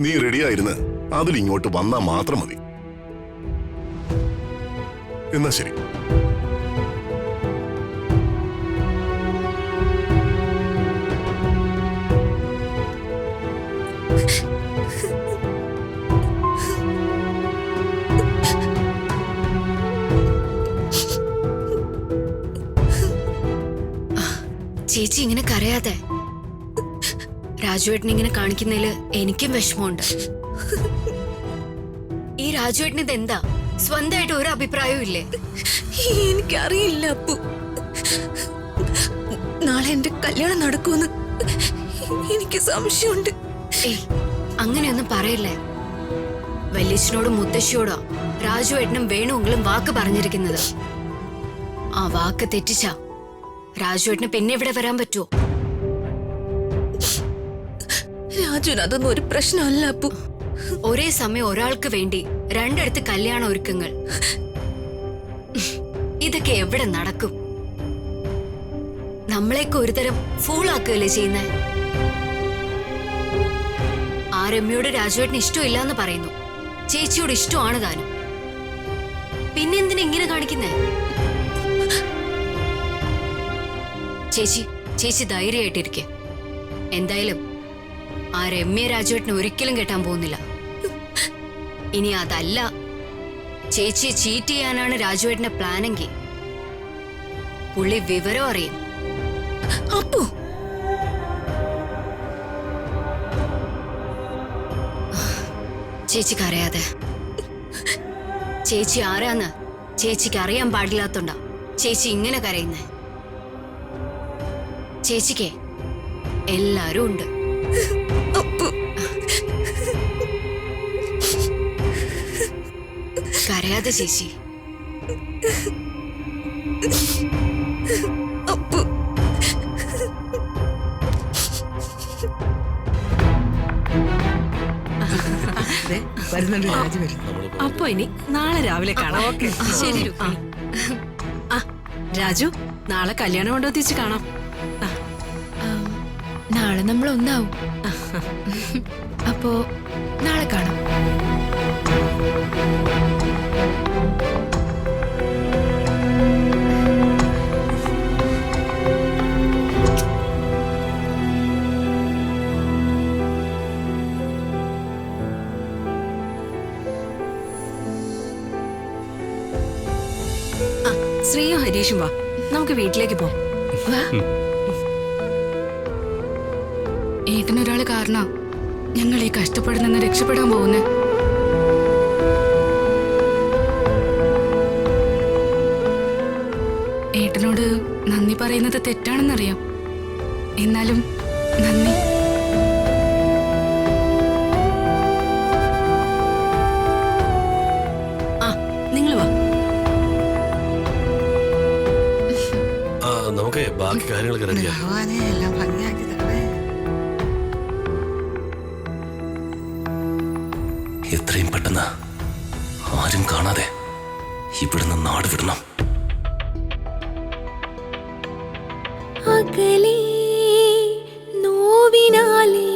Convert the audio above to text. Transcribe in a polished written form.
നീ റെഡിയായിരുന്ന് അതിലിങ്ങോട്ട് വന്നാ മാത്രം മതി. എന്നാ ശരി. ചേച്ചി ഇങ്ങനെ കരയാതെ. രാജുവേട്ടനെ ഇങ്ങനെ കാണിക്കുന്നതില് എനിക്കും വിഷമമുണ്ട്. ഈ രാജുവേട്ടന് ഇതെന്താ, സ്വന്തമായിട്ട് ഒരു അഭിപ്രായവും ഇല്ലേ? എനിക്കറിയില്ല അപ്പു. നാളെ എന്റെ കല്യാണം നടക്കുമെന്ന് എനിക്ക് സംശയമുണ്ട്. ഏയ്, അങ്ങനെയൊന്നും പറയല്ലേ. വല്യച്ഛനോടും മുത്തശ്ശിയോടോ രാജുവേട്ടനും വേണുവെങ്കിലും വാക്ക് പറഞ്ഞിരിക്കുന്നത്. ആ വാക്ക് തെറ്റിച്ചാ രാജുവേട്ടന് പിന്നെ ഇവിടെ വരാൻ പറ്റുമോ? രാജുവിന് അതൊന്നും ഒരു പ്രശ്നമല്ല അപ്പു. ഒരേ സമയം ഒരാൾക്ക് വേണ്ടി രണ്ടിടത്ത് കല്യാണ ഒരുക്കങ്ങൾ, ഇതൊക്കെ എവിടെ നടക്കും? നമ്മളെയൊക്കെ ഒരുതരം ഫൂളാക്കുകയല്ലേ ചെയ്യുന്നേ? ആ രമ്യയോട് രാജുവേട്ടന് ഇഷ്ടമില്ല എന്ന് പറയുന്നു, ചേച്ചിയോട് ഇഷ്ടമാണ് താനും. പിന്നെന്തിനാ ഇങ്ങനെ കാണിക്കുന്നേ? ചേച്ചി ധൈര്യമായിട്ടിരിക്കെ. എന്തായാലും ആ രമ്യ രാജുവേട്ടനെ ഒരിക്കലും കെട്ടാൻ പോകുന്നില്ല. ഇനി അതല്ല ചേച്ചിയെ ചീറ്റ് ചെയ്യാനാണ് രാജുവേട്ടന്റെ പ്ലാനെങ്കിൽ പുള്ളി വിവരം അറിയും. അപ്പു, ചേച്ചി കരയാതെ. ചേച്ചി ആരാന്ന് ചേച്ചിക്ക് അറിയാൻ പാടില്ലാത്തോണ്ടാ ചേച്ചി ഇങ്ങനെ കരയുന്നേ. ചേച്ചിക്ക് എല്ലാരും ഉണ്ട്. അപ്പു, കരയാതെ ചേച്ചി. അപ്പു, വരുന്നുണ്ട് രാജു വരുന്നു. അപ്പൊ ഇനി നാളെ രാവിലെ കാണാം. ശരി രുക്മിണി. ആ രാജു, നാളെ കല്യാണ മണ്ഡപത്തിൽ വെച്ച് കാണാം. നാളെ നമ്മൾ ഒന്നാവും. അപ്പോ നാളെ കാണാം. ശ്രീയും ഹരീഷും വാ, നമുക്ക് വീട്ടിലേക്ക് പോ. ഏട്ടനൊരാള് കാരണം ഞങ്ങൾ ഈ കഷ്ടപ്പെടുന്ന രക്ഷപ്പെടാൻ പോകുന്നേ. ഏട്ടനോട് നന്ദി പറയുന്നത് തെറ്റാണെന്നറിയാം, എന്നാലും നന്ദി. ആ നിങ്ങൾ വാ. നമുക്ക് ബാക്കി കാര്യങ്ങളൊക്കെ റെഡിയാ. എല്ലാം ഭംഗിയാക്കി തരണേ. എത്രയും പെട്ടെന്ന് ആരും കാണാതെ ഇവിടുന്ന് നാട് വിടണം. അകലേ നോവിനാലേ